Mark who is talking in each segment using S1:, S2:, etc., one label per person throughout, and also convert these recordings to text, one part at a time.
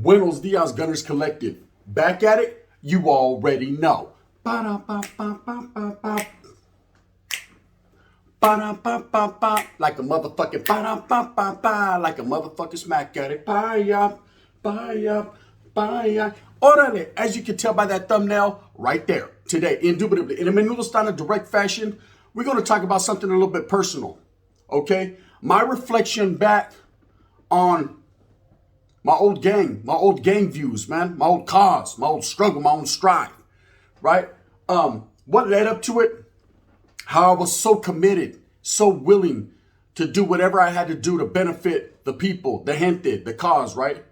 S1: Buenos dias, Gunners Collective. Back at it, you already know. Ba-da-ba-ba-ba-ba-ba. Ba-da-ba-ba-ba. Like a motherfucking ba-da-ba-ba-ba. Like a motherfucking smack at it. Bye-ya, bye-ya, bye-ya. Orale, as you can tell by that thumbnail right there. Today, indubitably, in a menudo style of direct fashion, we're going to talk about something a little bit personal. Okay? My reflection back on my old gang views, man, my old cause, my old struggle, my own strive, right? What led up to it? How I was so committed, so willing to do whatever I had to do to benefit the people, the gente, the cause, right?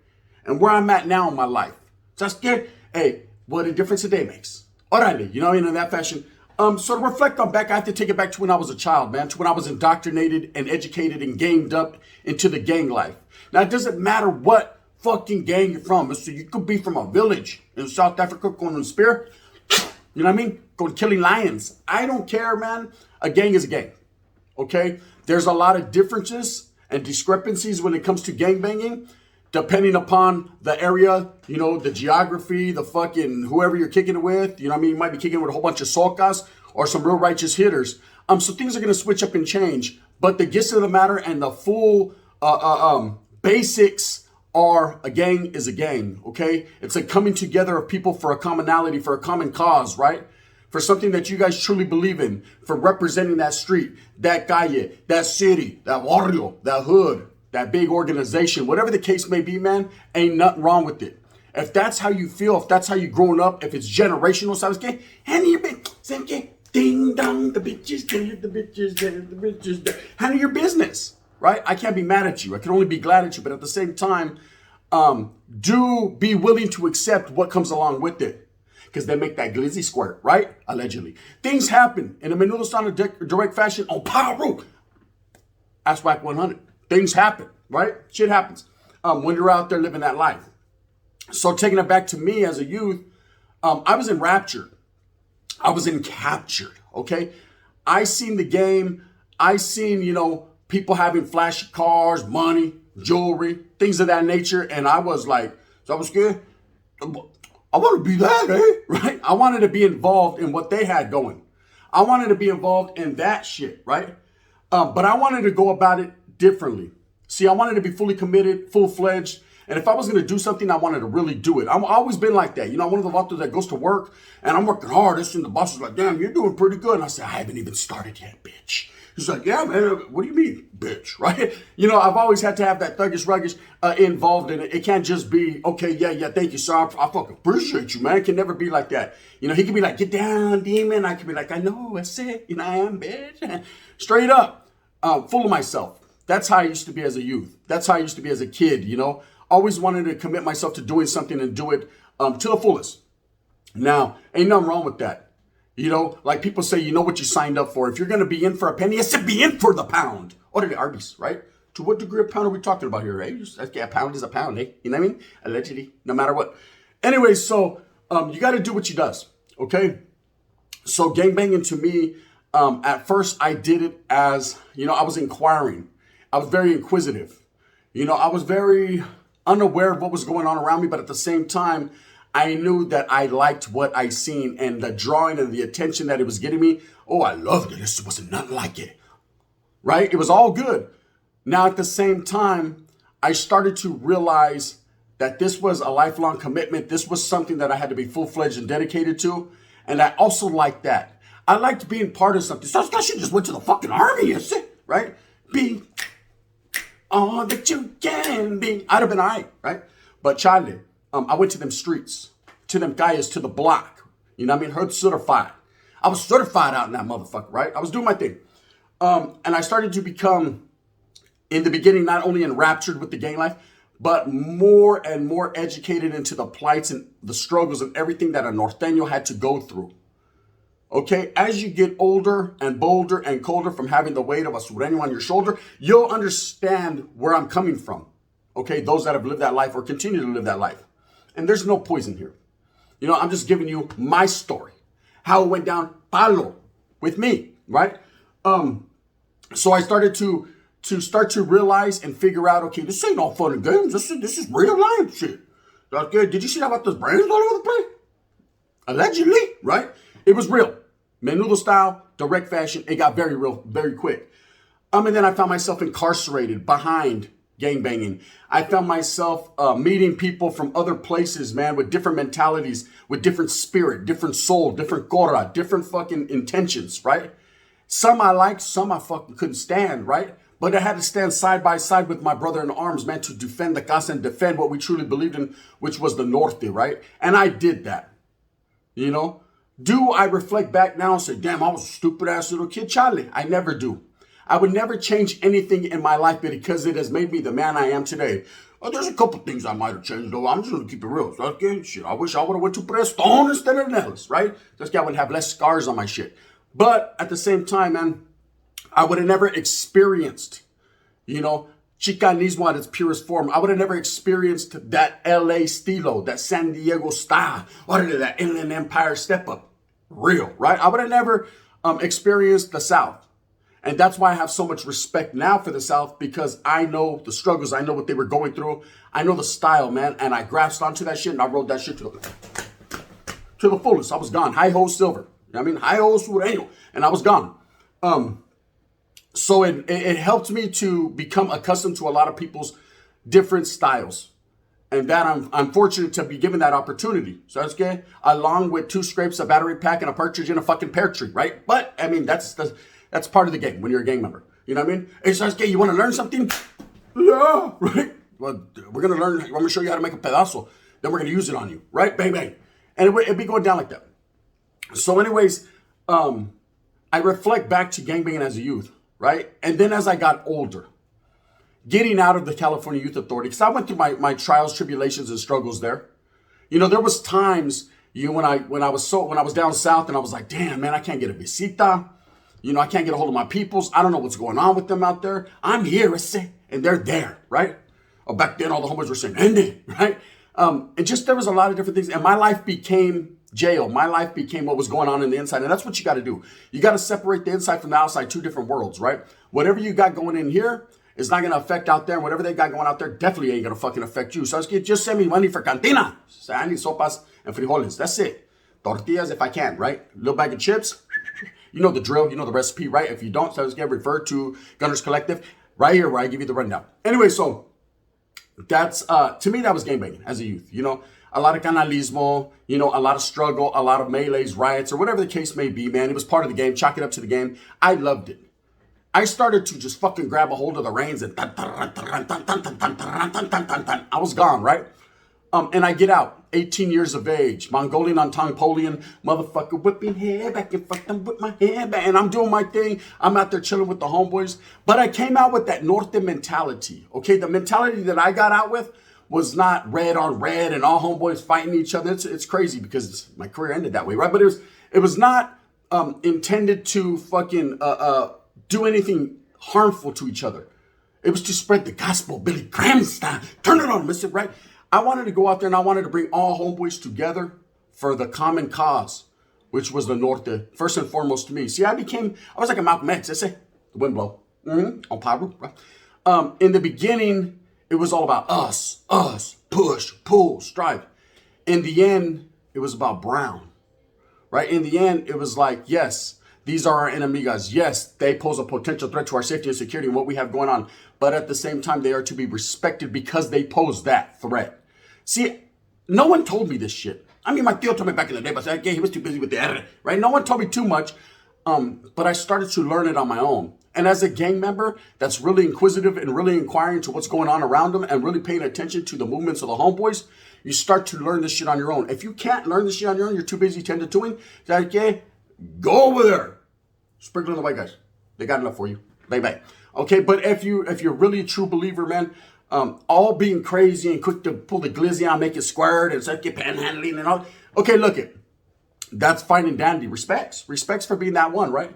S1: And where I'm at now in my life. So I scared, hey, what a difference a day makes. Alrighty, you know, in that fashion. So to reflect on back, I have to take it back to when I was a child, man, to when I was indoctrinated and educated and gamed up into the gang life. Now, it doesn't matter what fucking gang you're from. So you could be from a village in South Africa going to spear. You know what I mean? Going killing lions. I don't care, man. A gang is a gang. Okay? There's a lot of differences and discrepancies when it comes to gang banging, depending upon the area, you know, the geography, the fucking whoever you're kicking it with. You know what I mean? You might be kicking it with a whole bunch of socas or some real righteous hitters. So things are going to switch up and change. But the gist of the matter and the full basics are a gang is a gang, okay? It's a coming together of people for a commonality, for a common cause, right? For something that you guys truly believe in, for representing that street, that calle, that city, that barrio, that hood, that big organization, whatever the case may be, man, ain't nothing wrong with it. If that's how you feel, if that's how you growing up, if it's generational, ¿sabes qué? Handle your business. Ding dong, the bitches dead, the bitches dead, the bitches dead. Handle your business. Right? I can't be mad at you. I can only be glad at you. But at the same time, do be willing to accept what comes along with it. Because they make that glizzy squirt, right? Allegedly. Things happen in a menudo style of direct fashion on Power. Ask WAC 100. Things happen, right? Shit happens when you're out there living that life. So taking it back to me as a youth, I was enraptured. I was encaptured, okay? I seen the game. I seen, you know, people having flashy cars, money, jewelry, things of that nature. And I was like, so I was scared. I want to be that, eh? Right? I wanted to be involved in what they had going. I wanted to be involved in that shit, right? But I wanted to go about it differently. See, I wanted to be fully committed, full-fledged. And if I was going to do something, I wanted to really do it. I've always been like that. You know, I'm one of the vatos that goes to work and I'm working hard. And the boss is like, damn, you're doing pretty good. And I said, I haven't even started yet, bitch. He's like, yeah, man, what do you mean, bitch, right? You know, I've always had to have that thuggish, ruggish involved in it. It can't just be, okay, yeah, thank you, sir. I fucking appreciate you, man. It can never be like that. You know, he can be like, get down, demon. I can be like, I know, that's it. You know, I am, bitch. Straight up, full of myself. That's how I used to be as a youth. That's how I used to be as a kid, you know. Always wanted to commit myself to doing something and do it to the fullest. Now, ain't nothing wrong with that. You know, like people say, you know what you signed up for. If you're going to be in for a penny, it's to be in for the pound. Or the Arby's, right? To what degree of pound are we talking about here, right? A pound is a pound, eh? You know what I mean? Allegedly, no matter what. Anyway, so you got to do what you does, okay? So gangbanging to me, at first I did it as, you know, I was inquiring. I was very inquisitive. You know, I was very unaware of what was going on around me, but at the same time, I knew that I liked what I seen and the drawing and the attention that it was getting me. Oh, I loved it. This wasn't nothing like it, right? It was all good. Now, at the same time, I started to realize that this was a lifelong commitment. This was something that I had to be full-fledged and dedicated to. And I also liked that. I liked being part of something. So I should just went to the fucking army, you see, right? Be all that you can be. I'd have been all right, right? But Charlie, I went to them streets, to them guys, to the block. You know what I mean? Heard certified. I was certified out in that motherfucker, right? I was doing my thing. And I started to become, in the beginning, not only enraptured with the gang life, but more and more educated into the plights and the struggles and everything that a Norteno had to go through. Okay, as you get older and bolder and colder from having the weight of a sureño on your shoulder, you'll understand where I'm coming from. Okay, those that have lived that life or continue to live that life. And there's no poison here. You know, I'm just giving you my story. How it went down palo with me, right? So I started to realize and figure out, okay, this ain't all fun and games. This is real life shit. Okay, did you see about those brains all over the place? Allegedly, right? It was real. Menudo style, direct fashion. It got very real, very quick. And then I found myself incarcerated behind gangbanging. I found myself meeting people from other places, man, with different mentalities, with different spirit, different soul, different cora, different fucking intentions, right? Some I liked, some I fucking couldn't stand, right? But I had to stand side by side with my brother in arms, man, to defend the casa and defend what we truly believed in, which was the Norte, right? And I did that, you know? Do I reflect back now and say, damn, I was a stupid ass little kid? Charlie, I never do. I would never change anything in my life because it has made me the man I am today. There's a couple things I might have changed, though. I'm just going to keep it real. So, okay, shit, I wish I would have went to Preston instead of Nellis, right? This guy would have less scars on my shit. But at the same time, man, I would have never experienced, you know, Chicanismo at its purest form. I would have never experienced that LA stilo, that San Diego style, or that Inland Empire step up. Real, right? I would have never experienced the South. And that's why I have so much respect now for the South, because I know the struggles. I know what they were going through. I know the style, man. And I grasped onto that shit and I rode that shit to the fullest. I was gone. Hi-ho silver. You know what I mean? Hi-ho sureño. And I was gone. So it helped me to become accustomed to a lot of people's different styles. And that I'm fortunate to be given that opportunity. So that's good. Along with 2 scrapes, a battery pack, and a partridge in a fucking pear tree, right? But, I mean, that's part of the game when you're a gang member. You know what I mean? Hey, Sasuke, you want to learn something? Yeah, right? Well, we're going to learn. I'm going to show you how to make a pedazo. Then we're going to use it on you, right? Bang, bang. And it'd be going down like that. So anyways, I reflect back to gangbanging as a youth, right? And then as I got older, getting out of the California Youth Authority, because I went through my trials, tribulations, and struggles there. You know, there was times when I was down south and I was like, damn, man, I can't get a visita. You know, I can't get a hold of my peoples. I don't know what's going on with them out there. I'm here, and they're there, right? Oh, back then, all the homies were saying, ending, right? And just there was a lot of different things. And my life became jail. My life became what was going on in the inside. And that's what you got to do. You got to separate the inside from the outside, 2 different worlds, right? Whatever you got going in here is not going to affect out there. And whatever they got going out there definitely ain't going to fucking affect you. So just send me money for cantina. So I need sopas and frijoles. That's it. Tortillas if I can, right? Little bag of chips. You know the drill, you know the recipe, right? If you don't, so just get referred to Gunners Collective right here where I give you the rundown. Anyway, so that's, to me, that was gangbanging as a youth, you know? A lot of canalismo, you know, a lot of struggle, a lot of melees, riots, or whatever the case may be, man. It was part of the game. Chalk it up to the game. I loved it. I started to just fucking grab a hold of the reins and I was gone, right? And I get out, 18 years of age, Mongolian on Tonpolian, motherfucker whipping hair back and fucking whip my hair back. And I'm doing my thing. I'm out there chilling with the homeboys. But I came out with that Norte mentality, okay? The mentality that I got out with was not red on red and all homeboys fighting each other. It's crazy because my career ended that way, right? But it was not intended to fucking do anything harmful to each other. It was to spread the gospel, Billy Graham style. Turn it on, listen, right? I wanted to go out there and I wanted to bring all homeboys together for the common cause, which was the Norte, first and foremost to me. See, I was like a Malcolm X. I say, the wind blow. On power. Right? In the beginning, it was all about us, push, pull, strive. In the end, it was about Brown, right? In the end, it was like, yes, these are our enemigas. Yes, they pose a potential threat to our safety and security and what we have going on. But at the same time, they are to be respected because they pose that threat. See, no one told me this shit. I mean, my tío told me back in the day, but he was too busy with the R, right? No one told me too much, but I started to learn it on my own. And as a gang member that's really inquisitive and really inquiring to what's going on around them and really paying attention to the movements of the homeboys, you start to learn this shit on your own. If you can't learn this shit on your own, you're too busy tending to it, okay, go over there. Sprinkle on the white guys. They got enough for you. Bye bye. Okay, but if you're really a true believer, man, all being crazy and quick to pull the glizzy on, make it squared and start get panhandling and all. Okay, look it. That's fine and dandy. Respects for being that one, right?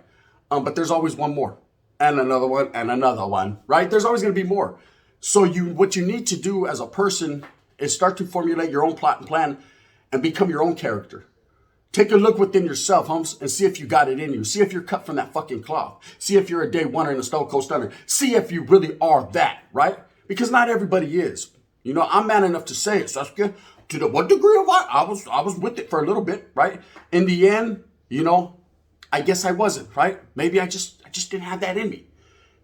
S1: But there's always one more. And another one, right? There's always going to be more. So what you need to do as a person is start to formulate your own plot and plan and become your own character. Take a look within yourself, Holmes, and see if you got it in you. See if you're cut from that fucking cloth. See if you're a day oneer and a Stone Cold Stunner. See if you really are that, right? Because not everybody is. You know, I'm man enough to say it, Sasuke. to the what degree of I was with it for a little bit, right? In the end, I guess I wasn't, right? Maybe I just didn't have that in me.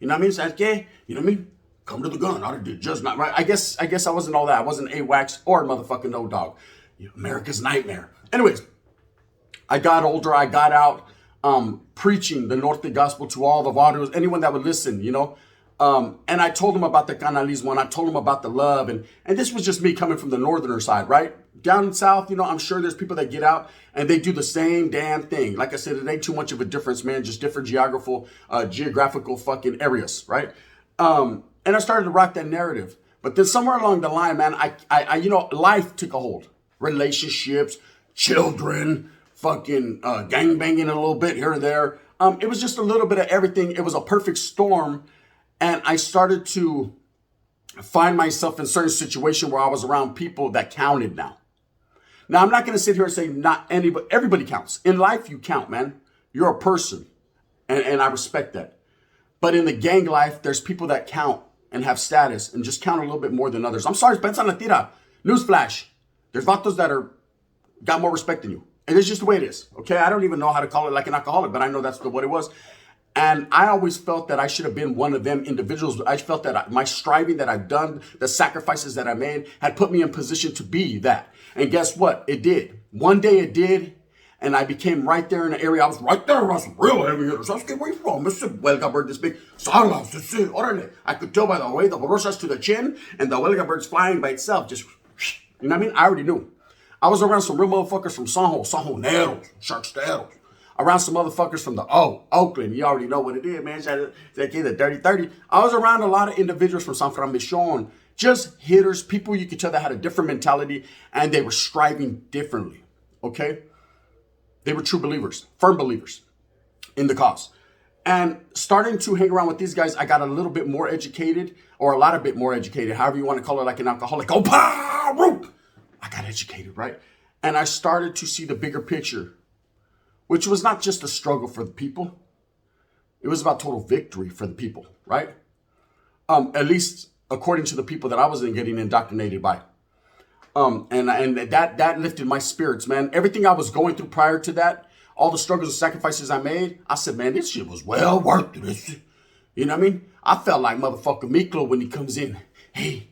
S1: You know what I mean? It's like, yeah, you know what I mean? Come to the gun. I did just not right. I guess I wasn't all that. I wasn't AWACS or motherfucking no dog. America's nightmare. Anyways, I got older. I got out preaching the Norte gospel to all the warriors, anyone that would listen, and I told them about the canalismo, and I told them about the love. And this was just me coming from the northerner side, right? Down south, I'm sure there's people that get out and they do the same damn thing. Like I said, it ain't too much of a difference, man. Just different geographical fucking areas, right? And I started to rock that narrative. But then somewhere along the line, man, I life took a hold. Relationships, children, fucking gangbanging a little bit here and there. It was just a little bit of everything. It was a perfect storm. And I started to find myself in certain situations where I was around people that counted now. Now, I'm not going to sit here and say not anybody, everybody counts. In life, you count, man. You're a person. And I respect that. But in the gang life, there's people that count and have status and just count a little bit more than others. I'm sorry, pensa la tira. Newsflash. There's vatos that got more respect than you. And it's just the way it is. Okay, I don't even know how to call it like an alcoholic, but I know that's what it was. And I always felt that I should have been one of them individuals. I felt that my striving that I've done, the sacrifices that I made, had put me in position to be that. And guess what? It did. One day it did. And I became right there in the area. I was right there around some real heavy hitters. I was like, where you from? Mr. Huelga bird this big. Salas, this is, orale. I could tell by the way the borrachas to the chin and the Huelga bird's flying by itself. Just, you know what I mean? I already knew. I was around some real motherfuckers from Sanjoneros, Sharksteros. Around some motherfuckers from the Oakland. You already know what it is, man. That kid, the Dirty 30. I was around a lot of individuals from San Francisco. Just hitters, people you could tell that had a different mentality and they were striving differently, okay? They were true believers, firm believers in the cause. And starting to hang around with these guys, I got a little bit more educated, or a lot of bit more educated, however you want to call it, like an alcoholic. I got educated, right? And I started to see the bigger picture, which was not just a struggle for the people. It was about total victory for the people, right? At least according to the people that I was getting indoctrinated by. And that lifted my spirits, man. Everything I was going through prior to that, all the struggles and sacrifices I made, I said, man, this shit was well worth it. You know what I mean? I felt like motherfucker Miklo when he comes in. Hey,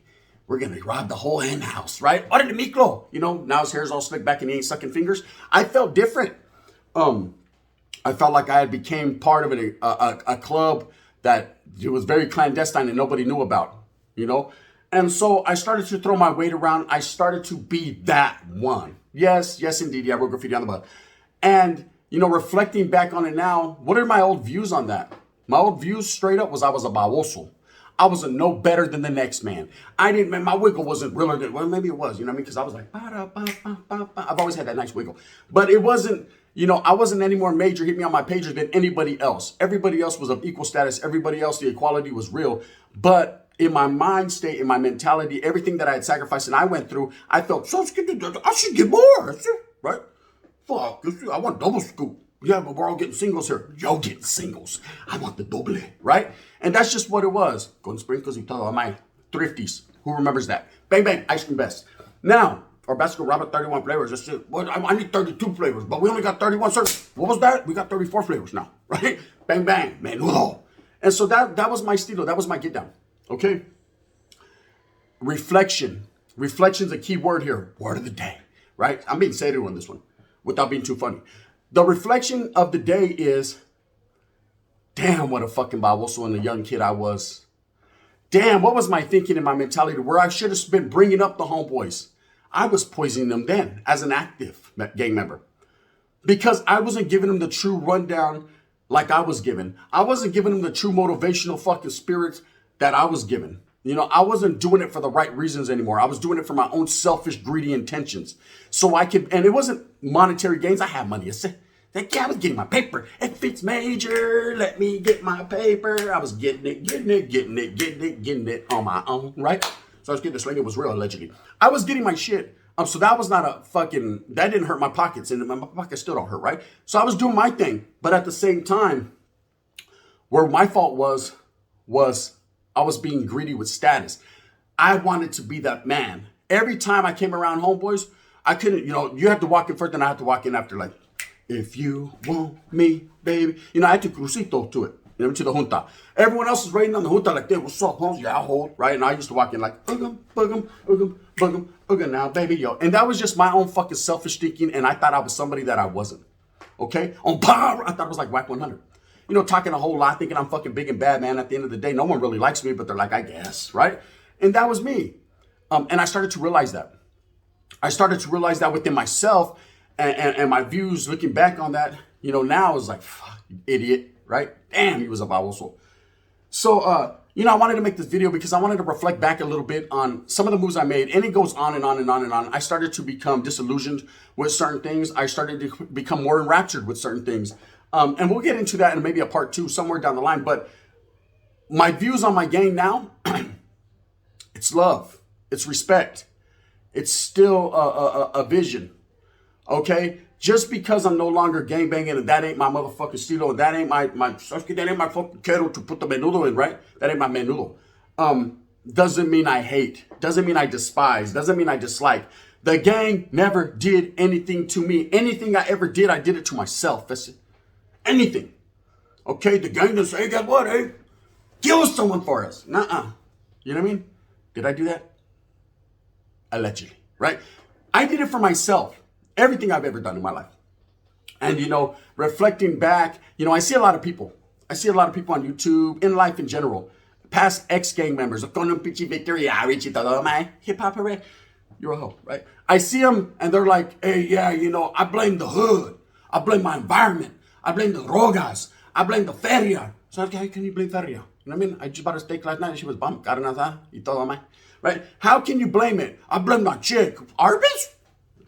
S1: we're going to rob the whole hen house, right? What did the Miklo? Now his hair's all slicked back and he ain't sucking fingers. I felt different. I felt like I had became part of a club that it was very clandestine and nobody knew about, And so I started to throw my weight around. I started to be that one. Yes, indeed. Yeah, I wrote graffiti on the butt. And, reflecting back on it now, what are my old views on that? My old views straight up was I was a baboso. I was no better than the next man. My wiggle wasn't realer than, well, maybe it was, because I was like, I've always had that nice wiggle. But it wasn't, I wasn't any more major, hit me on my pager than anybody else. Everybody else was of equal status. Everybody else, the equality was real. But in my mind state, in my mentality, everything that I had sacrificed and I went through, I felt, I should get more, right? Fuck, I want double scoop. Yeah, but we're all getting singles here. Yo, getting singles. I want the doble, right? And that's just what it was. Con sprinkles y todo. My thrifties. Who remembers that? Bang, bang, ice cream best. Now, our Baskin Robbins 31 flavors. That's it. Well, I need 32 flavors, but we only got 31, sir. What was that? We got 34 flavors now, right? Bang, bang, menudo. And so that was my estilo. That was my get down. Okay? Reflection. Reflection's a key word here. Word of the day, right? I'm being serious on this one without being too funny. The reflection of the day is, damn, what a fucking baboso and a young kid I was. Damn, what was my thinking and my mentality where I should have been bringing up the homeboys? I was poisoning them then as an active gang member because I wasn't giving them the true rundown like I was given. I wasn't giving them the true motivational fucking spirits that I was given. I wasn't doing it for the right reasons anymore. I was doing it for my own selfish, greedy intentions. So I could, and it wasn't monetary gains. I had money. I was getting my paper. If it's major, let me get my paper. I was getting it on my own, right? So I was getting this, like it was real, allegedly. I was getting my shit. So that was not that didn't hurt my pockets, and my pockets still don't hurt, right? So I was doing my thing. But at the same time, where my fault was I was being greedy with status. I wanted to be that man. every time I came around homeboys, I couldn't, you had to walk in first and I had to walk in after, like, if you want me, baby. I had to crucito to it, to the junta. Everyone else is waiting on the junta like, hey, what's up, homes? Yeah, I'll hold, right? And I used to walk in like, boogum now, baby, yo. And that was just my own fucking selfish thinking, and I thought I was somebody that I wasn't, okay? On power, I thought I was like Whack 100. Talking a whole lot, thinking I'm fucking big and bad, man. At the end of the day, no one really likes me, but they're like, I guess, right? And that was me. And I started to realize that. I started to realize that within myself and my views looking back on that, now is like, fuck, you idiot, right? Damn, he was a baboso. So, I wanted to make this video because I wanted to reflect back a little bit on some of the moves I made. And it goes on and on and on and on. I started to become disillusioned with certain things. I started to become more enraptured with certain things. And we'll get into that in maybe a part 2 somewhere down the line. But my views on my gang now, it's love. It's respect. It's still a vision. Okay? Just because I'm no longer gangbanging and that ain't my motherfucking estilo and that ain't my fucking kettle to put the menudo in, right? That ain't my menudo. Doesn't mean I hate. Doesn't mean I despise. Doesn't mean I dislike. The gang never did anything to me. Anything I ever did, I did it to myself. That's it. Anything. Okay? The gang doesn't say, hey, guess what, hey? Kill someone for us. Nuh-uh. You know what I mean? Did I do that? Allegedly, right? I did it for myself. Everything I've ever done in my life. And, reflecting back, I see a lot of people. I see a lot of people on YouTube, in life in general. Past ex-gang members. Hip-hop hooray. You're a hoe, right? I see them and they're like, hey, yeah, I blame the hood. I blame my environment. I blame the drogas. I blame the feria. So how can you blame feria? You know what I mean? I just bought a steak last night and she was bummed. Right? How can you blame it? I blame my chick. Arby's?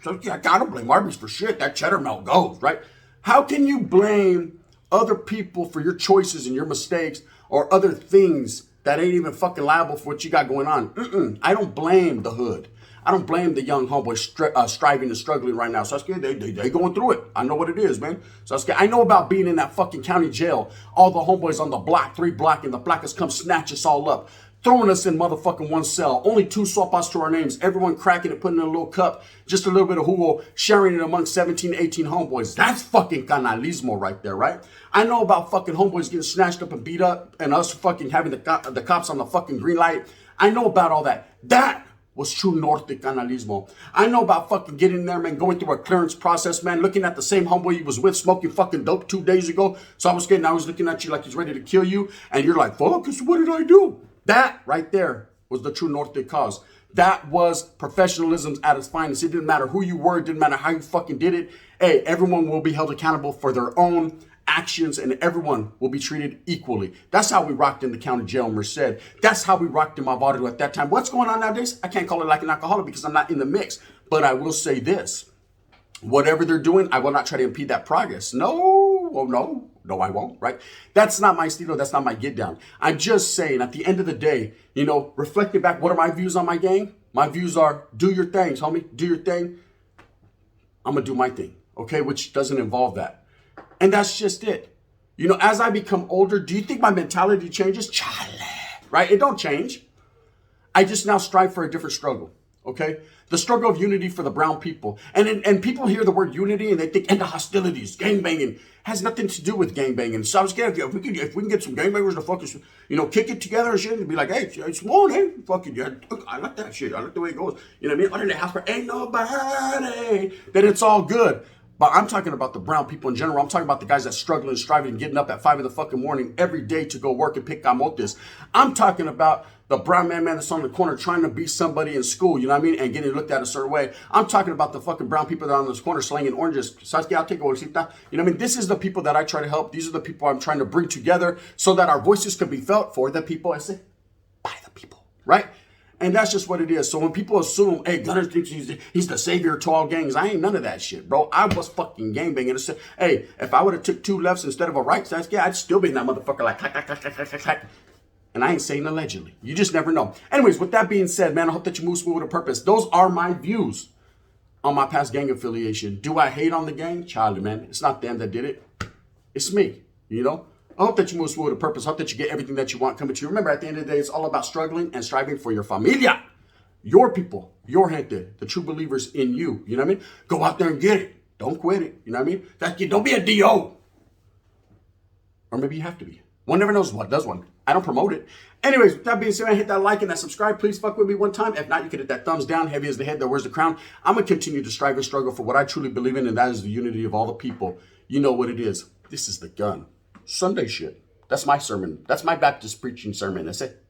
S1: So I gotta blame Arby's for shit. That cheddar melt goes, right? How can you blame other people for your choices and your mistakes or other things that ain't even fucking liable for what you got going on? I don't blame the hood. I don't blame the young homeboys striving and struggling right now. Sasuke, they going through it. I know what it is, man. Sasuke, I know about being in that fucking county jail. All the homeboys on the block, 3 block, and the blackers come snatch us all up. Throwing us in motherfucking one cell. Only 2 sopas to our names. Everyone cracking it, putting in a little cup. Just a little bit of jugo, sharing it among 17, 18 homeboys. That's fucking canalismo right there, right? I know about fucking homeboys getting snatched up and beat up and us fucking having the cops on the fucking green light. I know about all that. That was true Norte canalismo. I know about fucking getting there, man, going through a clearance process, man, looking at the same homeboy you was with smoking fucking dope 2 days ago. So I was looking at you like he's ready to kill you. And you're like, fuck, what did I do? That right there was the true Norte cause. That was professionalism at its finest. It didn't matter who you were. It didn't matter how you fucking did it. Hey, everyone will be held accountable for their own actions and everyone will be treated equally. That's how we rocked in the county jail in Merced. That's how we rocked in my barrio at that time. What's going on nowadays? I can't call it like an alcoholic because I'm not in the mix. But I will say this. Whatever they're doing, I will not try to impede that progress. No, I won't, right? That's not my estilo. That's not my get down. I'm just saying at the end of the day, reflecting back, what are my views on my gang? My views are do your things, homie. Do your thing. I'm going to do my thing, okay? Which doesn't involve that. And that's just it. As I become older, do you think my mentality changes? Chale, right? It don't change. I just now strive for a different struggle, okay? The struggle of unity for the brown people. And people hear the word unity and they think end the hostilities, gangbanging. Has nothing to do with gangbanging. So I was scared if we can get some gangbangers to fucking, kick it together and shit and be like, hey, it's one, hey, fucking, yeah, I like that shit. I like the way it goes. You know what I mean? Under the house for ain't nobody. Then it's all good. But I'm talking about the brown people in general. I'm talking about the guys that struggling and striving and getting up at 5 in the fucking morning every day to go work and pick camotes. I'm talking about the brown man that's on the corner trying to be somebody in school, you know what I mean? And getting looked at a certain way. I'm talking about the fucking brown people that are on this corner slinging oranges. Sasuke, I'll take a bolsita. You know what I mean? This is the people that I try to help. These are the people I'm trying to bring together so that our voices can be felt for the people. I say, by the people, right? And that's just what it is. So when people assume, hey, Gunner thinks he's the savior to all gangs, I ain't none of that shit, bro. I was fucking gangbanging. And said, hey, if I would have took 2 lefts instead of a right, I'd still be in that motherfucker like, clack. And I ain't saying allegedly. You just never know. Anyways, with that being said, man, I hope that you move smooth with a purpose. Those are my views on my past gang affiliation. Do I hate on the gang? Charlie, man. It's not them that did it. It's me, I hope that you move smooth with a purpose. I hope that you get everything that you want coming to you. Remember, at the end of the day, it's all about struggling and striving for your familia. Your people, your gente, the true believers in you. You know what I mean? Go out there and get it. Don't quit it. You know what I mean? Don't be a DO. Or maybe you have to be. One never knows what does one. I don't promote it. Anyways, with that being said, hit that like and that subscribe. Please fuck with me one time. If not, you can hit that thumbs down. Heavy as the head that wears the crown. I'm going to continue to strive and struggle for what I truly believe in, and that is the unity of all the people. You know what it is. This is the gun. Sunday shit. That's my sermon. That's my Baptist preaching sermon. That's it.